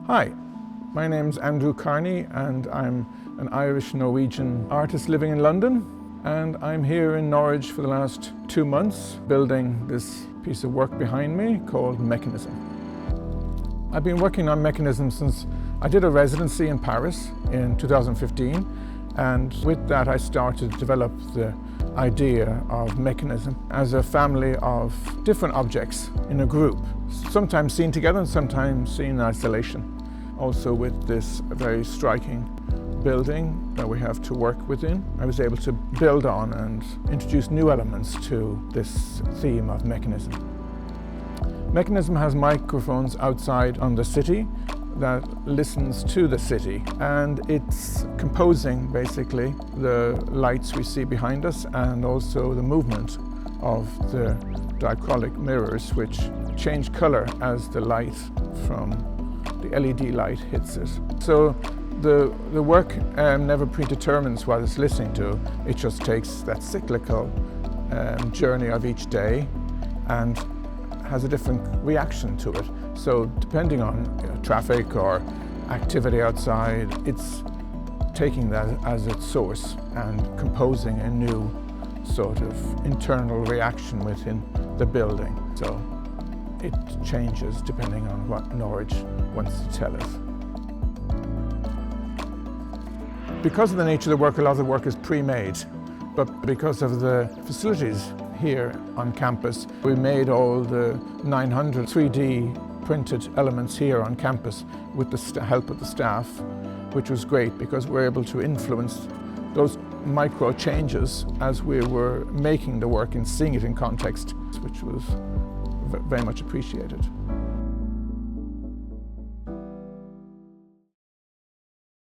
Hi, my name's Andrew Kearney and I'm an Irish-Norwegian artist living in London, and I'm here in Norwich for the last 2 months building this piece of work behind me called Mechanism. I've been working on Mechanism since I did a residency in Paris in 2015, and with that I started to develop the idea of Mechanism as a family of different objects in a group, sometimes seen together and sometimes seen in isolation. Also with this very striking building that we have to work within, I was able to build on and introduce new elements to this theme of Mechanism. Mechanism has microphones outside on the city that listens to the city, and it's composing basically the lights we see behind us and also the movement of the dichroic mirrors, which change color as the light from the LED light hits it. So the work never predetermines what it's listening to. It just takes that cyclical journey of each day and has a different reaction to it. So depending on traffic or activity outside, it's taking that as its source and composing a new sort of internal reaction within the building. So it changes depending on what Norwich wants to tell us. Because of the nature of the work, a lot of the work is pre-made, but because of the facilities here on campus, we made all the 900 3D printed elements here on campus with the help of the staff, which was great because we're able to influence those micro changes as we were making the work and seeing it in context, which was very much appreciated.